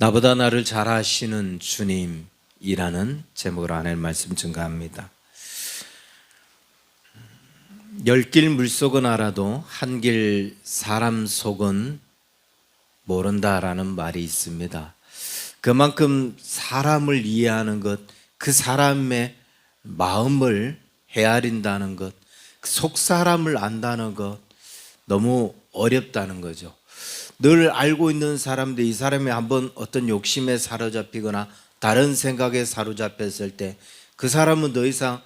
나보다 나를 잘 아시는 주님이라는 제목으로 하나님 말씀 증가합니다. 열 길 물속은 알아도 한 길 사람 속은 모른다라는 말이 있습니다. 그만큼 사람을 이해하는 것, 그 사람의 마음을 헤아린다는 것, 속 사람을 안다는 것 너무 어렵다는 거죠. 늘 알고 있는 사람들, 이 사람이 한번 어떤 욕심에 사로잡히거나 다른 생각에 사로잡혔을 때 그 사람은 더 이상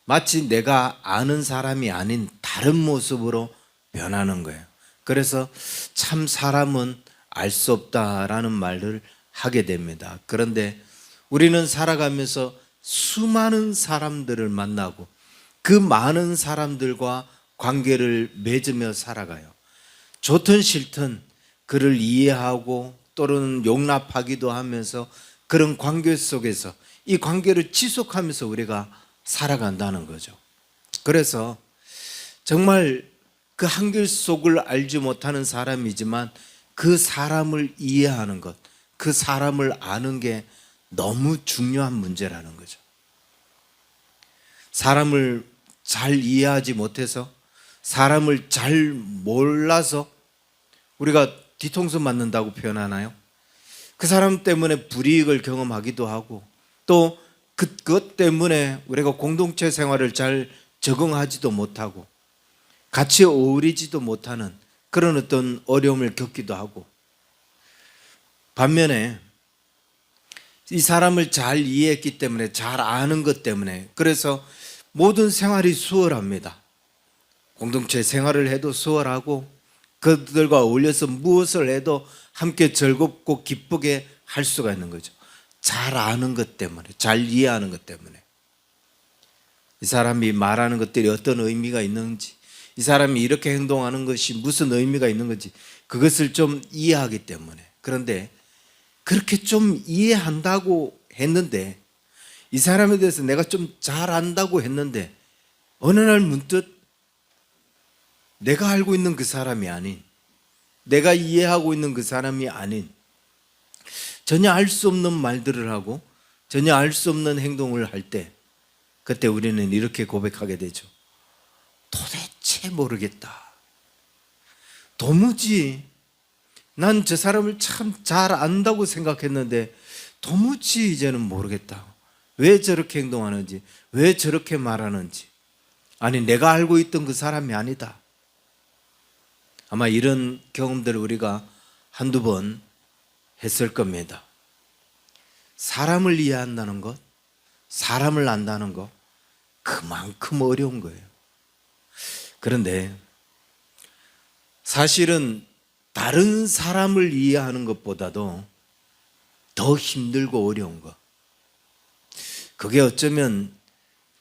마치 내가 아는 사람이 아닌 다른 모습으로 변하는 거예요. 그래서 참 사람은 알 수 없다라는 말을 하게 됩니다. 그런데 우리는 살아가면서 수많은 사람들을 만나고 그 많은 사람들과 관계를 맺으며 살아가요. 좋든 싫든 그를 이해하고 또는 용납하기도 하면서 그런 관계 속에서 이 관계를 지속하면서 우리가 살아간다는 거죠. 그래서 정말 그 한길 속을 알지 못하는 사람이지만 그 사람을 이해하는 것, 그 사람을 아는 게 너무 중요한 문제라는 거죠. 사람을 잘 이해하지 못해서, 사람을 잘 몰라서 우리가 뒤통수 맞는다고 표현하나요? 그 사람 때문에 불이익을 경험하기도 하고 또 그것 때문에 우리가 공동체 생활을 잘 적응하지도 못하고 같이 어울리지도 못하는 그런 어떤 어려움을 겪기도 하고, 반면에 이 사람을 잘 이해했기 때문에, 잘 아는 것 때문에, 그래서 모든 생활이 수월합니다. 공동체 생활을 해도 수월하고 그들과 어울려서 무엇을 해도 함께 즐겁고 기쁘게 할 수가 있는 거죠. 잘 아는 것 때문에, 잘 이해하는 것 때문에. 이 사람이 말하는 것들이 어떤 의미가 있는지, 이 사람이 이렇게 행동하는 것이 무슨 의미가 있는 건지 그것을 좀 이해하기 때문에. 그런데 그렇게 좀 이해한다고 했는데, 이 사람에 대해서 내가 좀 잘 안다고 했는데 어느 날 문득 내가 알고 있는 그 사람이 아닌, 내가 이해하고 있는 그 사람이 아닌, 전혀 알 수 없는 말들을 하고 전혀 알 수 없는 행동을 할 때, 그때 우리는 이렇게 고백하게 되죠. 도대체 모르겠다. 도무지 난 저 사람을 참 잘 안다고 생각했는데 도무지 이제는 모르겠다. 왜 저렇게 행동하는지, 왜 저렇게 말하는지. 아니, 내가 알고 있던 그 사람이 아니다. 아마 이런 경험들을 우리가 한두 번 했을 겁니다. 사람을 이해한다는 것, 사람을 안다는 것, 그만큼 어려운 거예요. 그런데 사실은 다른 사람을 이해하는 것보다도 더 힘들고 어려운 것, 그게 어쩌면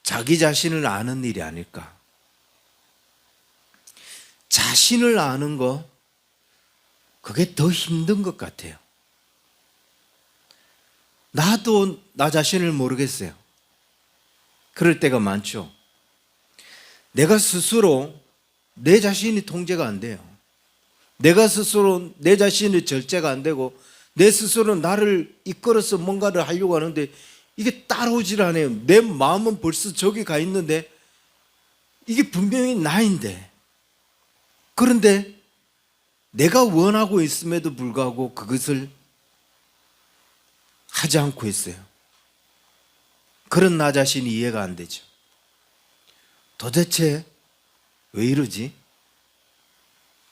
자기 자신을 아는 일이 아닐까. 자신을 아는 거, 그게 더 힘든 것 같아요. 나도 나 자신을 모르겠어요. 그럴 때가 많죠. 내가 스스로 내 자신이 통제가 안 돼요. 내가 스스로 내 자신이 절제가 안 되고 내 스스로 나를 이끌어서 뭔가를 하려고 하는데 이게 따라오질 않아요. 내 마음은 벌써 저기 가 있는데 이게 분명히 나인데, 그런데 내가 원하고 있음에도 불구하고 그것을 하지 않고 있어요. 그런 나 자신이 이해가 안 되죠. 도대체 왜 이러지?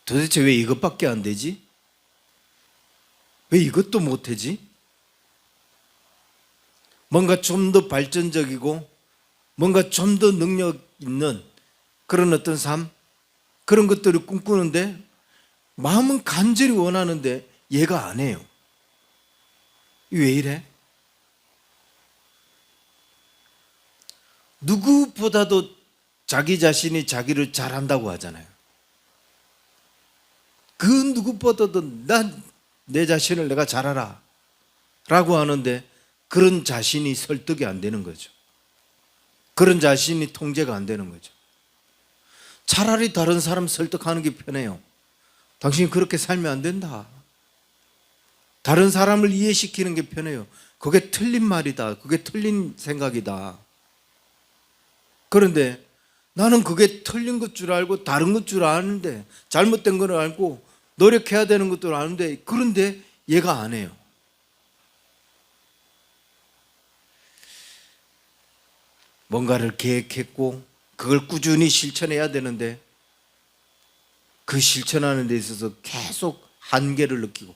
도대체 왜 이것밖에 안 되지? 왜 이것도 못하지? 뭔가 좀 더 발전적이고 뭔가 좀 더 능력 있는 그런 어떤 삶, 그런 것들을 꿈꾸는데 마음은 간절히 원하는데 얘가 안 해요. 왜 이래? 누구보다도 자기 자신이 자기를 잘한다고 하잖아요. 그 누구보다도 난 내 자신을 내가 잘 알아 라고 하는데 그런 자신이 설득이 안 되는 거죠. 그런 자신이 통제가 안 되는 거죠. 차라리 다른 사람 설득하는 게 편해요. 당신이 그렇게 살면 안 된다. 다른 사람을 이해시키는 게 편해요. 그게 틀린 말이다. 그게 틀린 생각이다. 그런데 나는 그게 틀린 것 줄 알고 다른 것 줄 아는데, 잘못된 걸 알고 노력해야 되는 것도 아는데, 그런데 얘가 안 해요. 뭔가를 계획했고 그걸 꾸준히 실천해야 되는데 그 실천하는 데 있어서 계속 한계를 느끼고,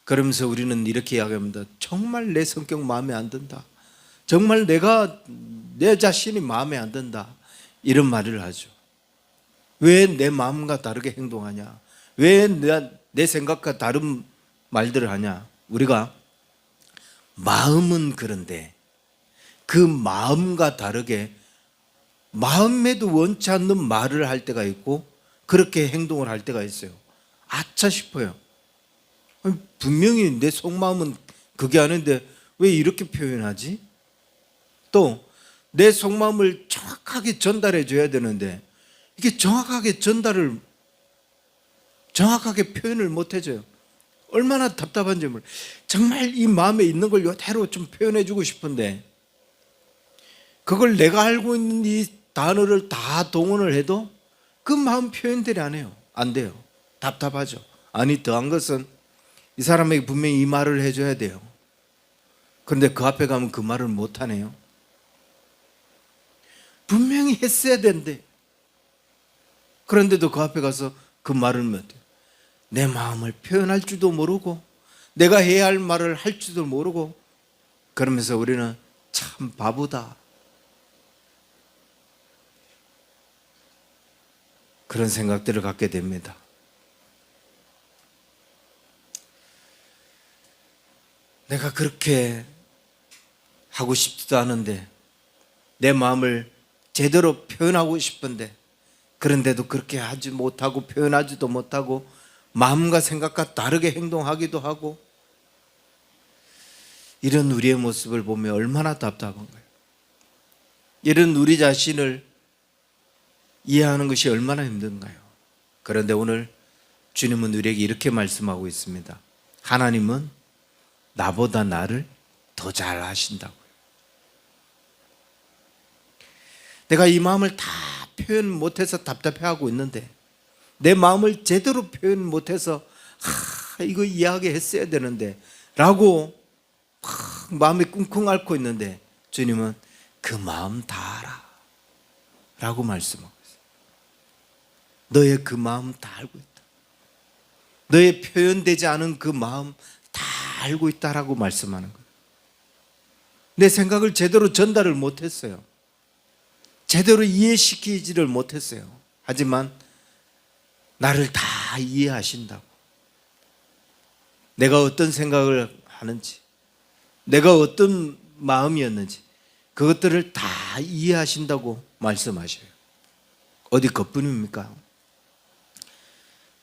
그러면서 우리는 이렇게 이야기합니다. 정말 내 성격 마음에 안 든다. 정말 내 자신이 마음에 안 든다. 이런 말을 하죠. 왜 내 마음과 다르게 행동하냐? 왜 내 생각과 다른 말들을 하냐? 우리가 마음은 그런데 그 마음과 다르게 마음에도 원치 않는 말을 할 때가 있고 그렇게 행동을 할 때가 있어요. 아차 싶어요. 분명히 내 속마음은 그게 아닌데 왜 이렇게 표현하지? 또 내 속마음을 정확하게 전달해 줘야 되는데 이게 정확하게 표현을 못 해줘요. 얼마나 답답한지 몰라요. 정말 이 마음에 있는 걸 이대로 좀 표현해 주고 싶은데 그걸 내가 알고 있는 이 단어를 다 동원을 해도 그 마음 표현들이 안 돼요. 답답하죠. 아니, 더한 것은 이 사람에게 분명히 이 말을 해줘야 돼요. 그런데 그 앞에 가면 그 말을 못하네요. 분명히 했어야 되는데, 그런데도 그 앞에 가서 그 말을 못해요. 내 마음을 표현할 줄도 모르고 내가 해야 할 말을 할 줄도 모르고, 그러면서 우리는 참 바보다, 그런 생각들을 갖게 됩니다. 내가 그렇게 하고 싶지도 않은데, 내 마음을 제대로 표현하고 싶은데, 그런데도 그렇게 하지 못하고 표현하지도 못하고 마음과 생각과 다르게 행동하기도 하고, 이런 우리의 모습을 보면 얼마나 답답한가요? 이런 우리 자신을 이해하는 것이 얼마나 힘든가요? 그런데 오늘 주님은 우리에게 이렇게 말씀하고 있습니다. 하나님은 나보다 나를 더 잘 아신다고요. 내가 이 마음을 다 표현 못해서 답답해하고 있는데, 내 마음을 제대로 표현 못해서 이거 이야기했어야 되는데 라고 마음이 끙끙 앓고 있는데, 주님은 그 마음 다 알아 라고 말씀하고 있어요. 너의 그 마음 다 알고 있다. 너의 표현되지 않은 그 마음 다 알고 있다라고 말씀하는 거예요. 내 생각을 제대로 전달을 못했어요. 제대로 이해시키지를 못했어요. 하지만 나를 다 이해하신다고. 내가 어떤 생각을 하는지, 내가 어떤 마음이었는지 그것들을 다 이해하신다고 말씀하셔요. 어디 그뿐입니까?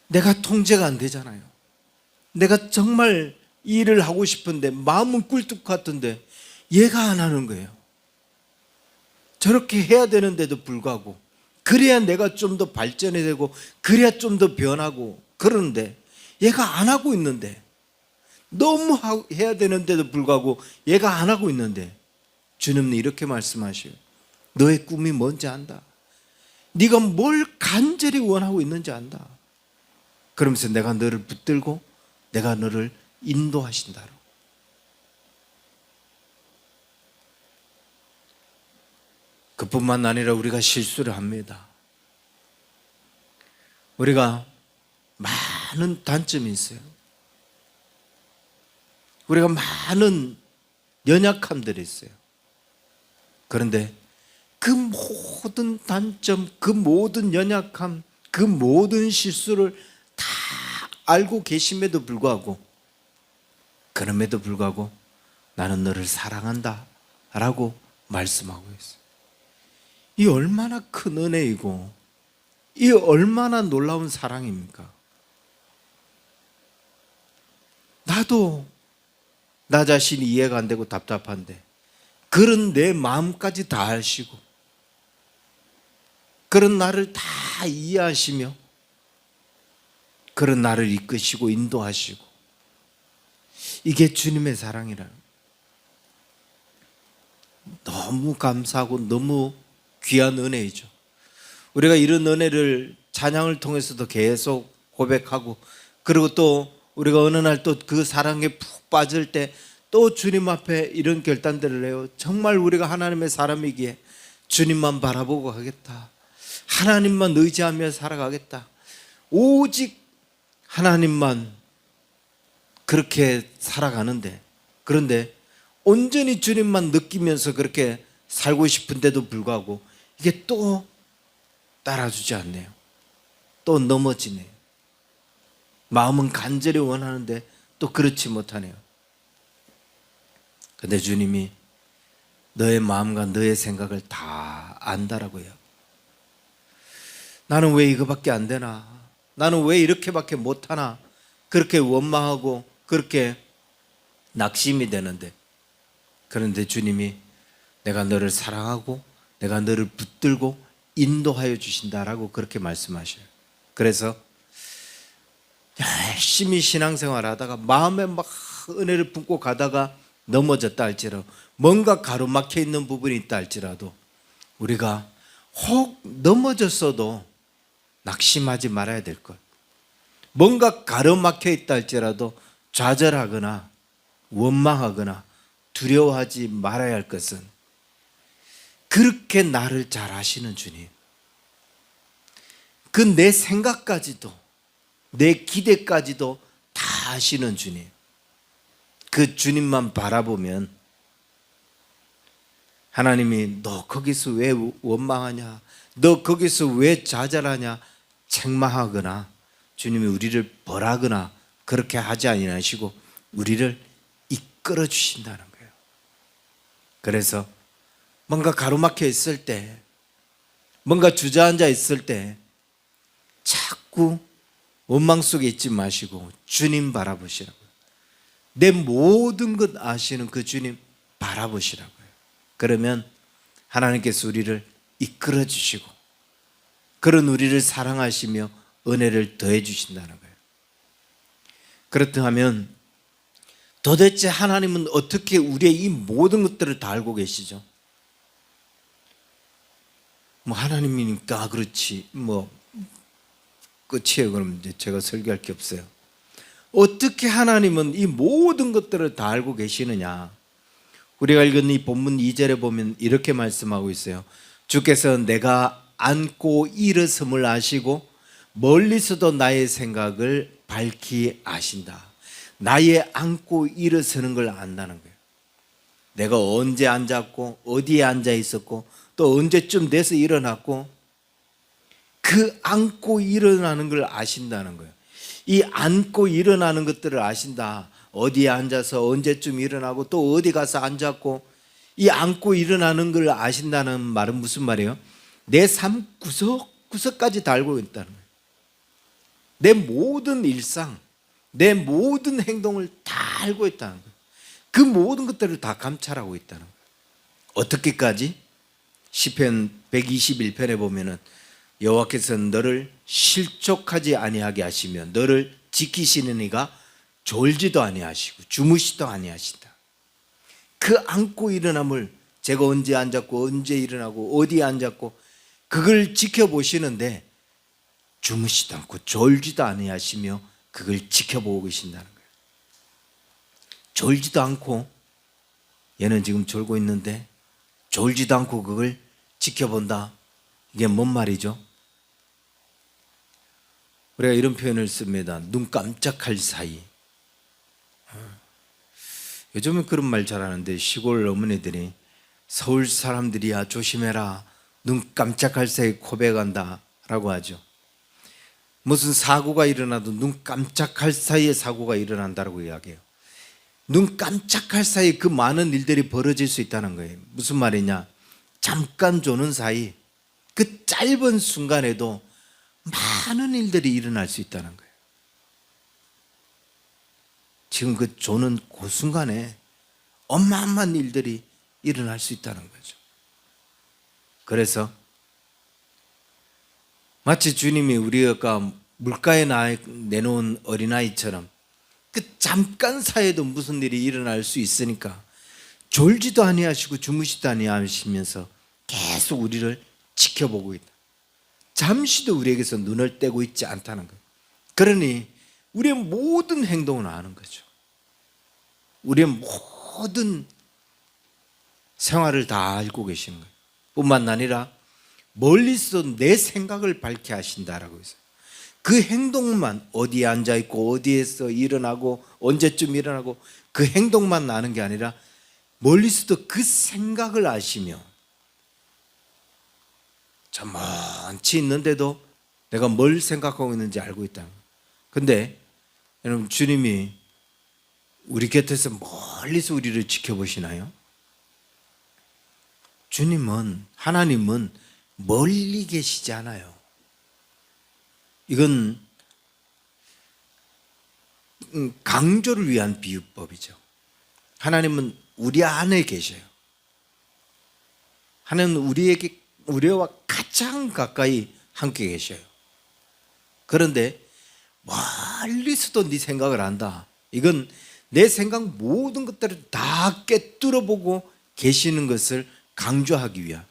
내가 통제가 안 되잖아요. 내가 정말 일을 하고 싶은데 마음은 꿀뚝 같은데 얘가 안 하는 거예요. 저렇게 해야 되는데도 불구하고, 그래야 내가 좀 더 발전이 되고 그래야 좀 더 변하고 그러는데 얘가 안 하고 있는데, 너무 해야 되는데도 불구하고 얘가 안 하고 있는데, 주님은 이렇게 말씀하셔요. 너의 꿈이 뭔지 안다. 네가 뭘 간절히 원하고 있는지 안다. 그러면서 내가 너를 붙들고 내가 너를 인도하신다고. 그뿐만 아니라 우리가 실수를 합니다. 우리가 많은 단점이 있어요. 우리가 많은 연약함들이 있어요. 그런데 그 모든 단점, 그 모든 연약함, 그 모든 실수를 다 알고 계심에도 불구하고, 그럼에도 불구하고 나는 너를 사랑한다 라고 말씀하고 있어요. 이 얼마나 큰 은혜이고 이 얼마나 놀라운 사랑입니까? 나도 나 자신이 이해가 안 되고 답답한데 그런 내 마음까지 다 아시고, 그런 나를 다 이해하시며 그런 나를 이끄시고 인도하시고, 이게 주님의 사랑이라는 너무 감사하고 너무 귀한 은혜이죠. 우리가 이런 은혜를 찬양을 통해서도 계속 고백하고, 그리고 또 우리가 어느 날 또 그 사랑에 푹 빠질 때 또 주님 앞에 이런 결단들을 해요. 정말 우리가 하나님의 사람이기에 주님만 바라보고 가겠다. 하나님만 의지하며 살아가겠다. 오직 하나님만 그렇게 살아가는데, 그런데 온전히 주님만 느끼면서 그렇게 살고 싶은데도 불구하고 이게 또 따라주지 않네요. 또 넘어지네요. 마음은 간절히 원하는데 또 그렇지 못하네요. 근데 주님이 너의 마음과 너의 생각을 다 안다라고요. 나는 왜 이거밖에 안 되나? 나는 왜 이렇게밖에 못하나? 그렇게 원망하고 그렇게 낙심이 되는데, 그런데 주님이 내가 너를 사랑하고 내가 너를 붙들고 인도하여 주신다라고 그렇게 말씀하셔요. 그래서 열심히 신앙생활 하다가 마음에 막 은혜를 품고 가다가 넘어졌다 할지라도, 뭔가 가로막혀 있는 부분이 있다 할지라도 우리가 혹 넘어졌어도 낙심하지 말아야 될 것. 뭔가 가로막혀 있다 할지라도 좌절하거나 원망하거나 두려워하지 말아야 할 것은, 그렇게 나를 잘 아시는 주님, 그 내 생각까지도 내 기대까지도 다 아시는 주님, 그 주님만 바라보면 하나님이 너 거기서 왜 원망하냐, 너 거기서 왜 좌절하냐 책망하거나 주님이 우리를 벌하거나 그렇게 하지 아니하시고 우리를 이끌어 주신다는 거예요. 그래서 뭔가 가로막혀 있을 때, 뭔가 주저앉아 있을 때 자꾸 원망 속에 있지 마시고 주님 바라보시라고요. 내 모든 것 아시는 그 주님 바라보시라고요. 그러면 하나님께서 우리를 이끌어 주시고 그런 우리를 사랑하시며 은혜를 더해 주신다는 거예요. 그렇다면 도대체 하나님은 어떻게 우리의 이 모든 것들을 다 알고 계시죠? 뭐 하나님이니까 그렇지 뭐 끝이에요. 그럼 이제 제가 설교할 게 없어요. 어떻게 하나님은 이 모든 것들을 다 알고 계시느냐? 우리가 읽은 이 본문 2절에 보면 이렇게 말씀하고 있어요. 주께서 내가 앉고 일어섬을 아시고 멀리서도 나의 생각을 밝히 아신다. 나의 앉고 일어서는 걸 안다는 거예요. 내가 언제 앉았고 어디에 앉아 있었고 또 언제쯤 돼서 일어났고, 그 앉고 일어나는 걸 아신다는 거예요. 이 앉고 일어나는 것들을 아신다. 어디에 앉아서 언제쯤 일어나고 또 어디 가서 앉았고, 이 앉고 일어나는 걸 아신다는 말은 무슨 말이에요? 내 삶 구석구석까지 다 알고 있다는 거예요. 내 모든 일상, 내 모든 행동을 다 알고 있다는 거예요. 그 모든 것들을 다 감찰하고 있다는 거예요. 어떻게까지? 시편 121편에 보면은 여호와께서 너를 실족하지 아니하게 하시며 너를 지키시는 이가 졸지도 아니하시고 주무시도 아니하신다. 그 앉고 일어남을 제가 언제 앉았고 언제 일어나고 어디에 앉았고 그걸 지켜보시는데 주무시도 않고 졸지도 아니하시며 그걸 지켜보고 계신다는 거예요. 졸지도 않고, 얘는 지금 졸고 있는데 졸지도 않고 그걸 지켜본다. 이게 뭔 말이죠? 우리가 이런 표현을 씁니다. 눈 깜짝할 사이. 요즘은 그런 말 잘하는데 시골 어머니들이 서울 사람들이야 조심해라, 눈 깜짝할 사이 고백한다 라고 하죠. 무슨 사고가 일어나도 눈 깜짝할 사이에 사고가 일어난다고 이야기해요. 눈 깜짝할 사이에 그 많은 일들이 벌어질 수 있다는 거예요. 무슨 말이냐, 잠깐 조는 사이 그 짧은 순간에도 많은 일들이 일어날 수 있다는 거예요. 지금 그 조는 그 순간에 어마어마한 일들이 일어날 수 있다는 거죠. 그래서 마치 주님이 우리가 물가에 내놓은 어린아이처럼 그 잠깐 사이에도 무슨 일이 일어날 수 있으니까 졸지도 아니하시고 주무시도 아니하시면서 계속 우리를 지켜보고 있다. 잠시도 우리에게서 눈을 떼고 있지 않다는 거예요. 그러니 우리의 모든 행동을 아는 거죠. 우리의 모든 생활을 다 알고 계시는 거예요. 뿐만 아니라 멀리서 내 생각을 밝게 하신다라고 했어요. 그 행동만 어디에 앉아있고 어디에서 일어나고 언제쯤 일어나고 그 행동만 아는 게 아니라 멀리서도 그 생각을 아시며 저만치 있는데도 내가 뭘 생각하고 있는지 알고 있다는 거예요. 근데 여러분, 주님이 우리 곁에서 멀리서 우리를 지켜보시나요? 주님은, 하나님은 멀리 계시지 않아요. 이건 강조를 위한 비유법이죠. 하나님은 우리 안에 계셔요. 하나님은 우리와 가장 가까이 함께 계셔요. 그런데 멀리서도 네 생각을 안다. 이건 내 생각 모든 것들을 다 꿰뚫어 보고 계시는 것을 강조하기 위한,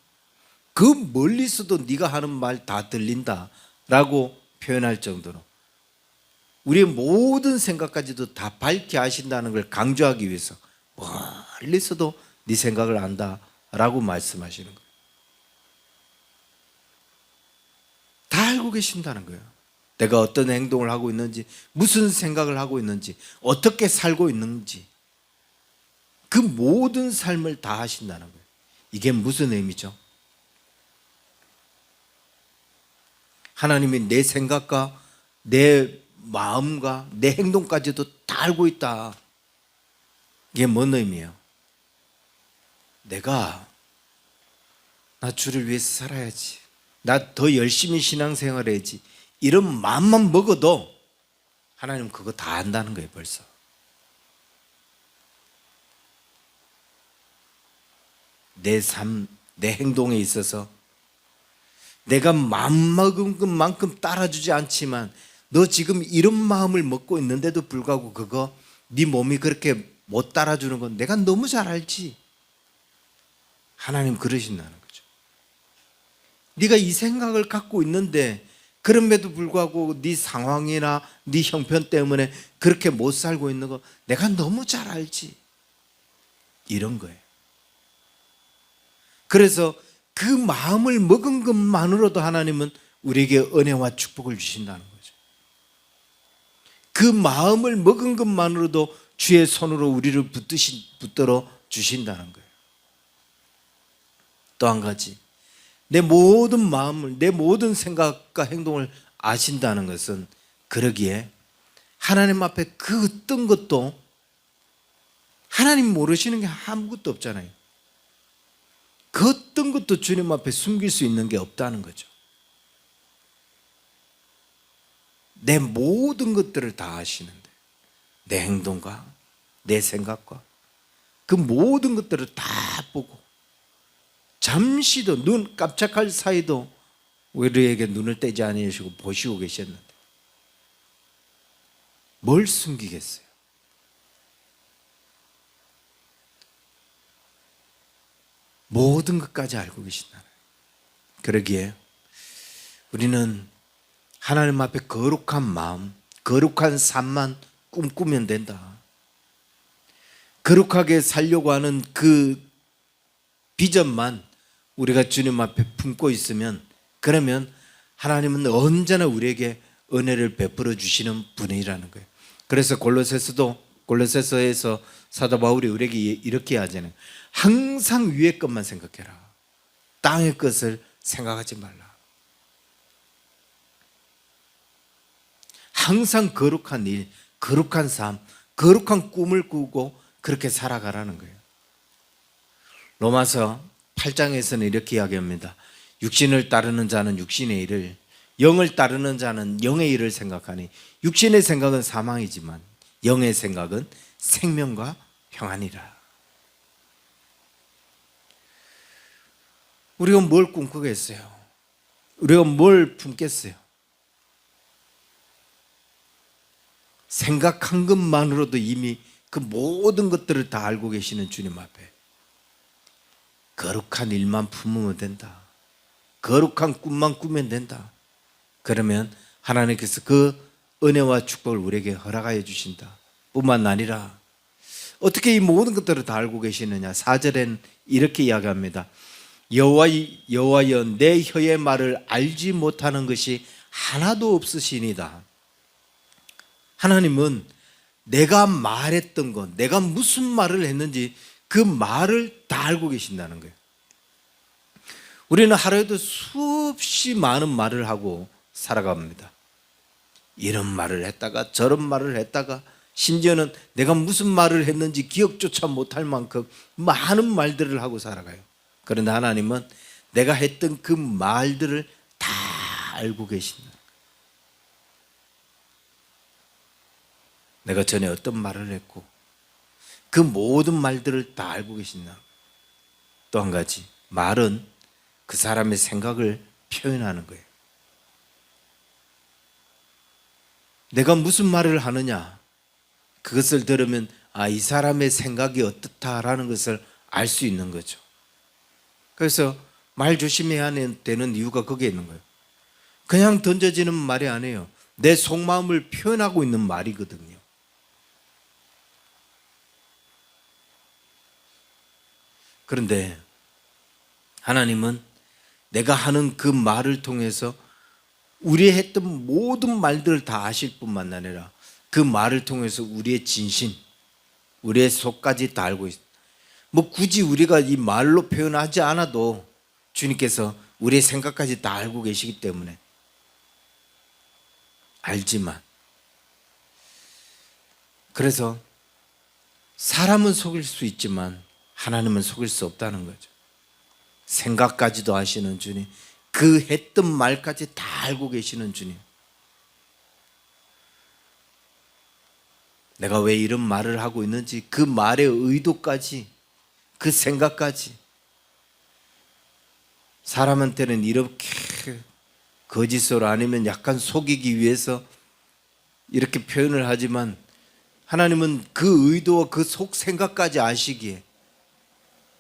그 멀리서도 네가 하는 말 다 들린다라고 표현할 정도로 우리의 모든 생각까지도 다 밝게 하신다는 걸 강조하기 위해서 멀리서도 네 생각을 안다라고 말씀하시는 거예요. 다 알고 계신다는 거예요. 내가 어떤 행동을 하고 있는지, 무슨 생각을 하고 있는지, 어떻게 살고 있는지, 그 모든 삶을 다 하신다는 거예요. 이게 무슨 의미죠? 하나님이 내 생각과 내 마음과 내 행동까지도 다 알고 있다. 이게 뭔 의미예요? 나 주를 위해서 살아야지, 나 더 열심히 신앙생활 해야지, 이런 마음만 먹어도 하나님 그거 다 안다는 거예요. 벌써 내 삶, 내 행동에 있어서 내가 마음먹은 것만큼 따라주지 않지만 너 지금 이런 마음을 먹고 있는데도 불구하고 그거 네 몸이 그렇게 못 따라주는 건 내가 너무 잘 알지. 하나님 그러신다는 거죠. 네가 이 생각을 갖고 있는데 그럼에도 불구하고 네 상황이나 네 형편 때문에 그렇게 못 살고 있는 거 내가 너무 잘 알지. 이런 거예요. 그래서 그 마음을 먹은 것만으로도 하나님은 우리에게 은혜와 축복을 주신다는 거죠. 그 마음을 먹은 것만으로도 주의 손으로 우리를 붙들어 주신다는 거예요. 또 한 가지, 내 모든 마음을, 내 모든 생각과 행동을 아신다는 것은, 그러기에 하나님 앞에 그 어떤 것도 하나님 모르시는 게 아무것도 없잖아요. 그 어떤 것도 주님 앞에 숨길 수 있는 게 없다는 거죠. 내 모든 것들을 다 아시는데, 내 행동과 내 생각과 그 모든 것들을 다 보고 잠시도 눈 깜짝할 사이도 우리에게 눈을 떼지 아니하시고 보시고 계셨는데 뭘 숨기겠어요? 모든 것까지 알고 계신다. 그러기에 우리는 하나님 앞에 거룩한 마음, 거룩한 삶만 꿈꾸면 된다. 거룩하게 살려고 하는 그 비전만 우리가 주님 앞에 품고 있으면, 그러면 하나님은 언제나 우리에게 은혜를 베풀어 주시는 분이라는 거예요. 그래서 골로새서에서 사도 바울이 우리에게 이렇게 하잖아요. 항상 위의 것만 생각해라. 땅의 것을 생각하지 말라. 항상 거룩한 일, 거룩한 삶, 거룩한 꿈을 꾸고 그렇게 살아가라는 거예요. 로마서 8장에서는 이렇게 이야기합니다. 육신을 따르는 자는 육신의 일을, 영을 따르는 자는 영의 일을 생각하니 육신의 생각은 사망이지만 영의 생각은 생명과 평안이라. 우리가 뭘 꿈꾸겠어요? 우리가 뭘 품겠어요? 생각한 것만으로도 이미 그 모든 것들을 다 알고 계시는 주님 앞에 거룩한 일만 품으면 된다. 거룩한 꿈만 꾸면 된다. 그러면 하나님께서 그 은혜와 축복을 우리에게 허락하여 주신다. 뿐만 아니라 어떻게 이 모든 것들을 다 알고 계시느냐. 4절엔 이렇게 이야기합니다. 여호와여 내 혀의 말을 알지 못하는 것이 하나도 없으시니다. 하나님은 내가 말했던 것, 내가 무슨 말을 했는지 그 말을 다 알고 계신다는 거예요. 우리는 하루에도 수없이 많은 말을 하고 살아갑니다. 이런 말을 했다가 저런 말을 했다가 심지어는 내가 무슨 말을 했는지 기억조차 못할 만큼 많은 말들을 하고 살아가요. 그런데 하나님은 내가 했던 그 말들을 다 알고 계신다. 내가 전에 어떤 말을 했고 그 모든 말들을 다 알고 계신다. 또 한 가지, 말은 그 사람의 생각을 표현하는 거예요. 내가 무슨 말을 하느냐, 그것을 들으면 이 사람의 생각이 어떻다라는 것을 알 수 있는 거죠. 그래서 말 조심해야 되는 이유가 거기에 있는 거예요. 그냥 던져지는 말이 아니에요. 내 속마음을 표현하고 있는 말이거든요. 그런데 하나님은 내가 하는 그 말을 통해서 우리 했던 모든 말들을 다 아실 뿐만 아니라 그 말을 통해서 우리의 진심, 우리의 속까지 다 알고 있습니다. 굳이 우리가 이 말로 표현하지 않아도 주님께서 우리의 생각까지 다 알고 계시기 때문에 알지만, 그래서 사람은 속일 수 있지만 하나님은 속일 수 없다는 거죠. 생각까지도 아시는 주님, 그 했던 말까지 다 알고 계시는 주님, 내가 왜 이런 말을 하고 있는지 그 말의 의도까지, 그 생각까지. 사람한테는 이렇게 거짓으로 아니면 약간 속이기 위해서 이렇게 표현을 하지만 하나님은 그 의도와 그 속 생각까지 아시기에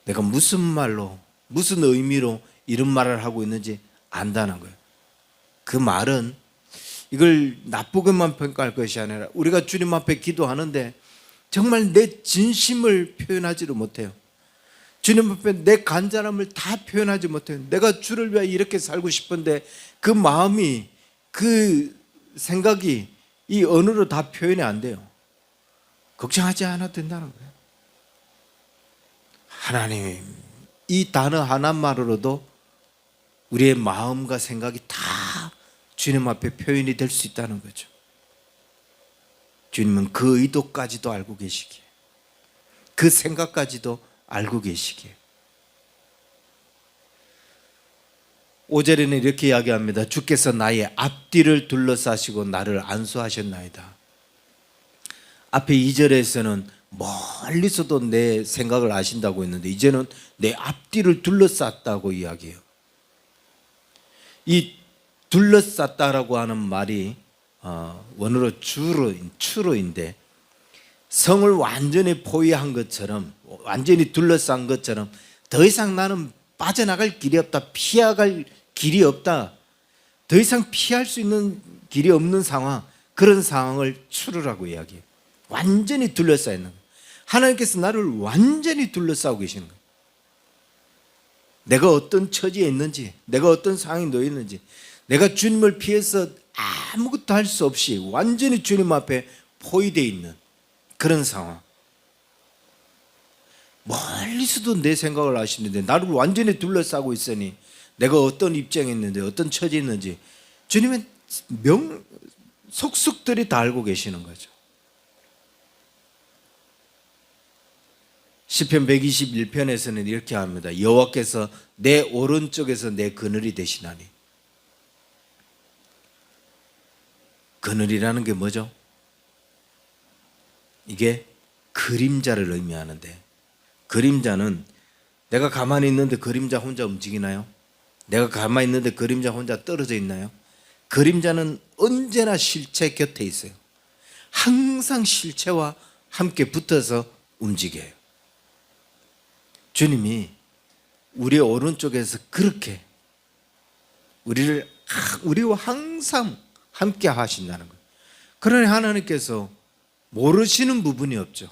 내가 무슨 말로, 무슨 의미로 이런 말을 하고 있는지 안다는 거예요. 그 말은 이걸 나쁘게만 평가할 것이 아니라 우리가 주님 앞에 기도하는데 정말 내 진심을 표현하지를 못해요. 주님 앞에 내 간절함을 다 표현하지 못해요. 내가 주를 위해 이렇게 살고 싶은데 그 마음이, 그 생각이 이 언어로 다 표현이 안 돼요. 걱정하지 않아도 된다는 거예요. 하나님, 이 단어 하나만으로도 우리의 마음과 생각이 다 주님 앞에 표현이 될 수 있다는 거죠. 주님은 그 의도까지도 알고 계시기에, 그 생각까지도 알고 계시기에. 5절에는 이렇게 이야기합니다. 주께서 나의 앞뒤를 둘러싸시고 나를 안수하셨나이다. 앞에 2절에서는 멀리서도 내 생각을 아신다고 했는데 이제는 내 앞뒤를 둘러쌌다고 이야기해요. 이 둘러쌌다라고 하는 말이 원어로 추로인데 성을 완전히 포위한 것처럼, 완전히 둘러싼 것처럼 더 이상 나는 빠져나갈 길이 없다, 피해갈 길이 없다, 더 이상 피할 수 있는 길이 없는 상황, 그런 상황을 추루라고 이야기해요. 완전히 둘러싸여 있는 거예요. 하나님께서 나를 완전히 둘러싸고 계시는 거예요. 내가 어떤 처지에 있는지, 내가 어떤 상황에 놓여 있는지, 내가 주님을 피해서 아무것도 할 수 없이 완전히 주님 앞에 포위되어 있는 그런 상황. 멀리서도 내 생각을 아시는데 나를 완전히 둘러싸고 있으니 내가 어떤 입장에 있는데 어떤 처지에 있는지 주님은 속속들이 다 알고 계시는 거죠. 시편 121편에서는 이렇게 합니다. 여호와께서 내 오른쪽에서 내 그늘이 되시나니. 그늘이라는 게 뭐죠? 이게 그림자를 의미하는데, 그림자는 내가 가만히 있는데 그림자 혼자 움직이나요? 내가 가만히 있는데 그림자 혼자 떨어져 있나요? 그림자는 언제나 실체 곁에 있어요. 항상 실체와 함께 붙어서 움직여요. 주님이 우리의 오른쪽에서 그렇게 우리와 항상 함께 하신다는 거예요. 그러니 하나님께서 모르시는 부분이 없죠.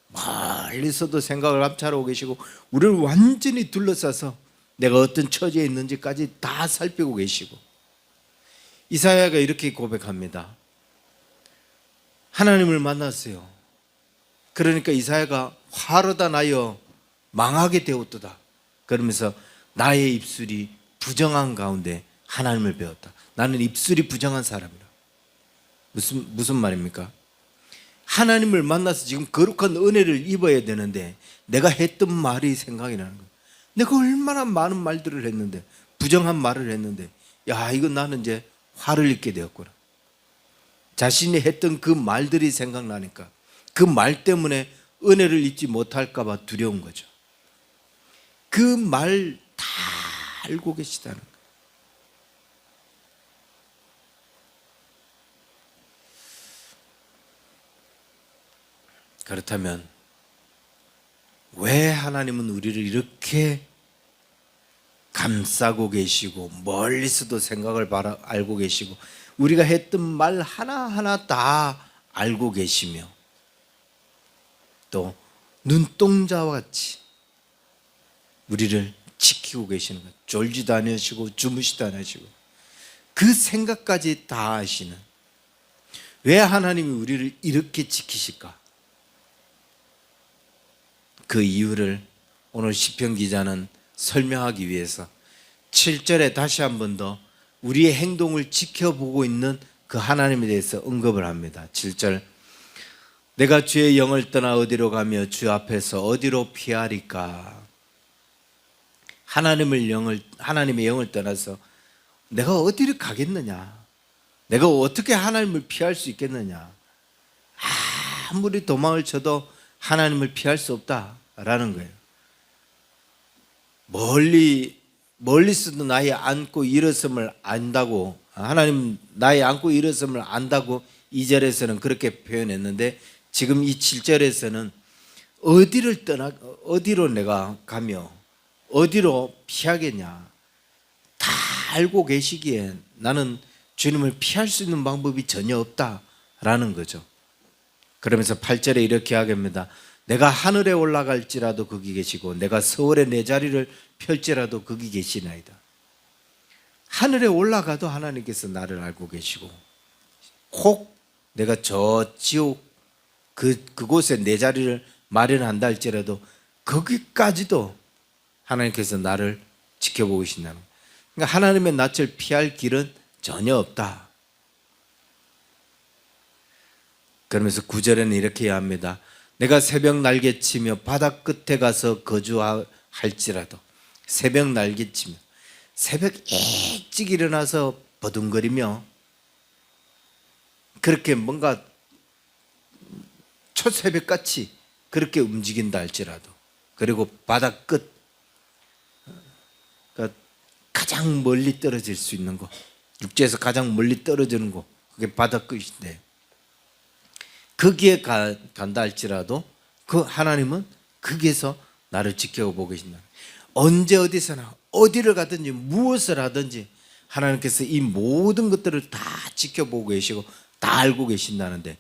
멀리서도 생각을 감찰하고 계시고 우리를 완전히 둘러싸서 내가 어떤 처지에 있는지까지 다 살피고 계시고, 이사야가 이렇게 고백합니다. 하나님을 만났어요. 그러니까 이사야가 화로다 나여 망하게 되었도다. 그러면서 나의 입술이 부정한 가운데 하나님을 배웠다. 나는 입술이 부정한 사람이라. 무슨 말입니까? 하나님을 만나서 지금 거룩한 은혜를 입어야 되는데 내가 했던 말이 생각이 나는 거예요. 내가 얼마나 많은 말들을 했는데, 부정한 말을 했는데, 야, 이거 나는 이제 화를 입게 되었구나. 자신이 했던 그 말들이 생각나니까 그 말 때문에 은혜를 잊지 못할까 봐 두려운 거죠. 그 말 다 알고 계시다는 거예요. 그렇다면 왜 하나님은 우리를 이렇게 감싸고 계시고 멀리서도 생각을 알고 계시고 우리가 했던 말 하나하나 다 알고 계시며 또 눈동자와 같이 우리를 지키고 계시는 것, 졸지도 않으시고 주무시도 않으시고 그 생각까지 다 하시는, 왜 하나님이 우리를 이렇게 지키실까? 그 이유를 오늘 시편 기자는 설명하기 위해서 7절에 다시 한 번 더 우리의 행동을 지켜보고 있는 그 하나님에 대해서 언급을 합니다. 7절, 내가 주의 영을 떠나 어디로 가며 주 앞에서 어디로 피하리까? 하나님의 영을 떠나서 내가 어디를 가겠느냐? 내가 어떻게 하나님을 피할 수 있겠느냐? 아무리 도망을 쳐도 하나님을 피할 수 없다라는 거예요. 멀리서도 나의 안고 일어섬을 안다고, 하나님 나의 안고 일어섬을 안다고 2절에서는 그렇게 표현했는데, 지금 이 7절에서는 어디로 내가 가며 어디로 피하겠냐? 다 알고 계시기에 나는 주님을 피할 수 있는 방법이 전혀 없다라는 거죠. 그러면서 8절에 이렇게 하겠습니다. 내가 하늘에 올라갈지라도 거기 계시고 내가 서울에 내 자리를 펼지라도 거기 계시나이다. 하늘에 올라가도 하나님께서 나를 알고 계시고, 혹 내가 저 지옥 그곳에 내 자리를 마련한다 할지라도 거기까지도 하나님께서 나를 지켜보고 계신다는 거예요. 그러니까 하나님의 낯을 피할 길은 전혀 없다. 그러면서 9절에는 이렇게 합니다. 내가 새벽 날개치며 바다 끝에 가서 거주할지라도, 새벽 날개치며 새벽 일찍 일어나서 버둥거리며 그렇게 뭔가 초새벽같이 그렇게 움직인다 할지라도, 그리고 바다 끝, 그러니까 가장 멀리 떨어질 수 있는 곳, 육지에서 가장 멀리 떨어지는 곳, 그게 바다 끝인데 거기에 간다 할지라도 그 하나님은 거기에서 나를 지켜보고 계신다. 언제 어디서나 어디를 가든지 무엇을 하든지 하나님께서 이 모든 것들을 다 지켜보고 계시고 다 알고 계신다는데,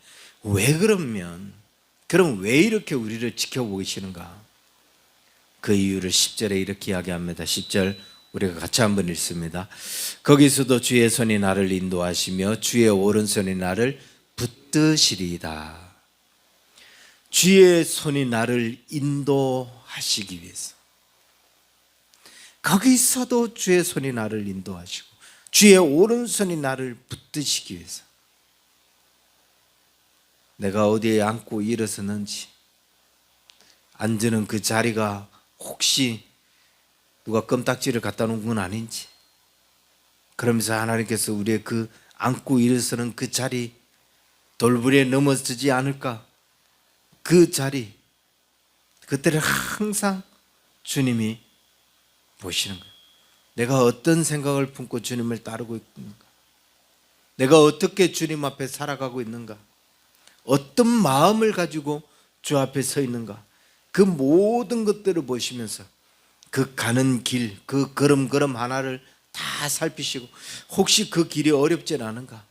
그럼 왜 이렇게 우리를 지켜보고 계시는가? 그 이유를 10절에 이렇게 이야기합니다. 10절 우리가 같이 한번 읽습니다. 거기서도 주의 손이 나를 인도하시며 주의 오른손이 나를 붙드시리이다. 주의 손이 나를 인도하시기 위해서, 거기서도 주의 손이 나를 인도하시고 주의 오른손이 나를 붙드시기 위해서, 내가 어디에 앉고 일어서는지, 앉는 그 자리가 혹시 누가 껌딱지를 갖다 놓은 건 아닌지, 그러면서 하나님께서 우리의 그 앉고 일어서는 그 자리 돌부리에 넘어지지 않을까, 그 자리, 그때를 항상 주님이 보시는 거예요. 내가 어떤 생각을 품고 주님을 따르고 있는가, 내가 어떻게 주님 앞에 살아가고 있는가, 어떤 마음을 가지고 주 앞에 서 있는가, 그 모든 것들을 보시면서 그 가는 길, 그 걸음걸음 하나를 다 살피시고, 혹시 그 길이 어렵진 않은가,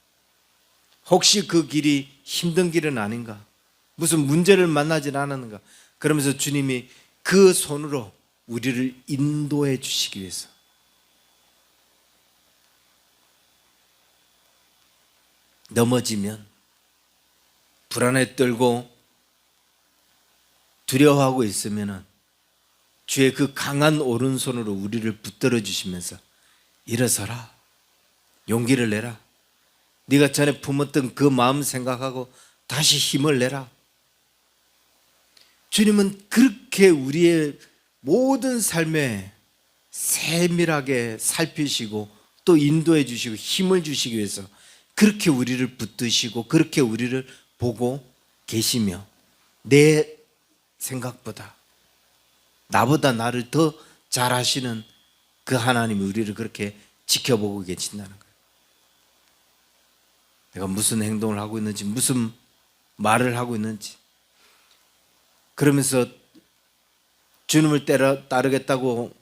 혹시 그 길이 힘든 길은 아닌가, 무슨 문제를 만나진 않았는가, 그러면서 주님이 그 손으로 우리를 인도해 주시기 위해서, 넘어지면 불안에 떨고 두려워하고 있으면 주의 그 강한 오른손으로 우리를 붙들어 주시면서 일어서라, 용기를 내라, 네가 전에 품었던 그 마음 생각하고 다시 힘을 내라. 주님은 그렇게 우리의 모든 삶에 세밀하게 살피시고 또 인도해 주시고 힘을 주시기 위해서 그렇게 우리를 붙드시고 그렇게 우리를 보고 계시며, 내 생각보다 나보다 나를 더 잘 아시는 그 하나님이 우리를 그렇게 지켜보고 계신다는 거예요. 내가 무슨 행동을 하고 있는지, 무슨 말을 하고 있는지, 그러면서 주님을 따르겠다고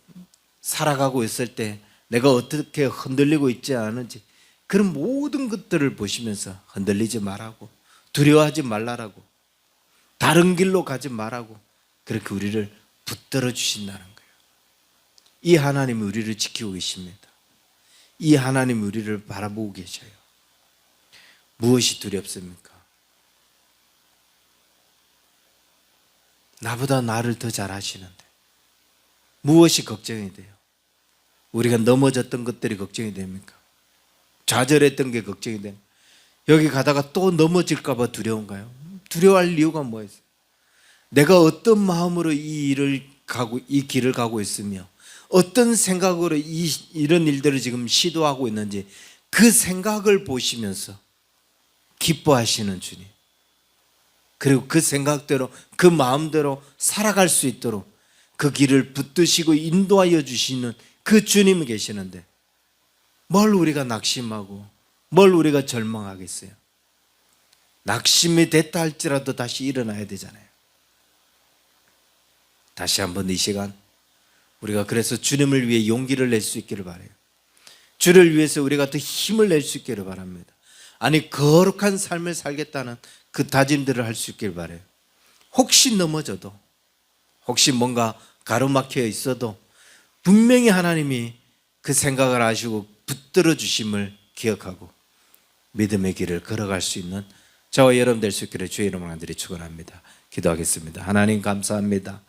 살아가고 있을 때 내가 어떻게 흔들리고 있지 않은지, 그런 모든 것들을 보시면서 흔들리지 말라고, 두려워하지 말라고, 다른 길로 가지 말라고 그렇게 우리를 붙들어 주신다는 거예요. 이 하나님이 우리를 지키고 계십니다. 이 하나님이 우리를 바라보고 계셔요. 무엇이 두렵습니까? 나보다 나를 더 잘 아시는데 무엇이 걱정이 돼요? 우리가 넘어졌던 것들이 걱정이 됩니까? 좌절했던 게 걱정이 됩니까? 여기 가다가 또 넘어질까 봐 두려운가요? 두려워할 이유가 뭐 있어요? 내가 어떤 마음으로 이 길을 가고 있으며 어떤 생각으로 이런 일들을 지금 시도하고 있는지, 그 생각을 보시면서 기뻐하시는 주님, 그리고 그 생각대로 그 마음대로 살아갈 수 있도록 그 길을 붙드시고 인도하여 주시는 그 주님이 계시는데 뭘 우리가 낙심하고 뭘 우리가 절망하겠어요? 낙심이 됐다 할지라도 다시 일어나야 되잖아요. 다시 한번 이 시간 우리가 그래서 주님을 위해 용기를 낼 수 있기를 바라요. 주를 위해서 우리가 더 힘을 낼 수 있기를 바랍니다. 아니, 거룩한 삶을 살겠다는 그 다짐들을 할 수 있기를 바라요. 혹시 넘어져도, 혹시 뭔가 가로막혀 있어도 분명히 하나님이 그 생각을 아시고 붙들어 주심을 기억하고 믿음의 길을 걸어갈 수 있는 저와 여러분 될 수 있기를 주의 이름으로 간절히 축원합니다. 기도하겠습니다. 하나님 감사합니다.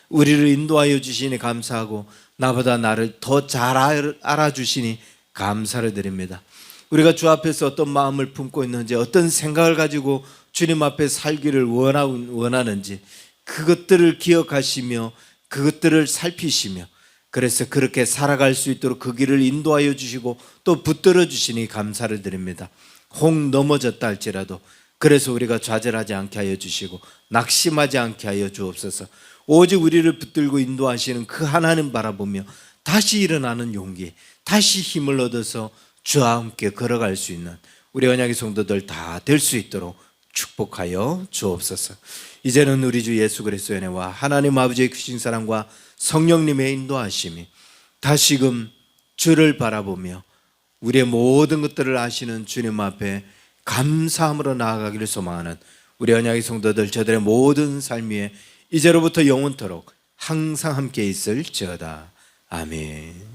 우리를 인도하여 주시니 감사하고 나보다 나를 더 잘 알아주시니 감사를 드립니다. 우리가 주 앞에서 어떤 마음을 품고 있는지, 어떤 생각을 가지고 주님 앞에 살기를 원하는지 그것들을 기억하시며 그것들을 살피시며, 그래서 그렇게 살아갈 수 있도록 그 길을 인도하여 주시고 또 붙들어 주시니 감사를 드립니다. 혹 넘어졌다 할지라도 그래서 우리가 좌절하지 않게 하여 주시고 낙심하지 않게 하여 주옵소서. 오직 우리를 붙들고 인도하시는 그 하나님 바라보며 다시 일어나는 용기, 다시 힘을 얻어서 주와 함께 걸어갈 수 있는 우리 언약의 성도들 다 될 수 있도록 축복하여 주옵소서. 이제는 우리 주 예수 그리스도의 은혜와 하나님 아버지의 크신 사랑과 성령님의 인도하심이 다시금 주를 바라보며 우리의 모든 것들을 아시는 주님 앞에 감사함으로 나아가기를 소망하는 우리 언약의 성도들 저들의 모든 삶 위에 이제로부터 영원토록 항상 함께 있을지어다. 아멘.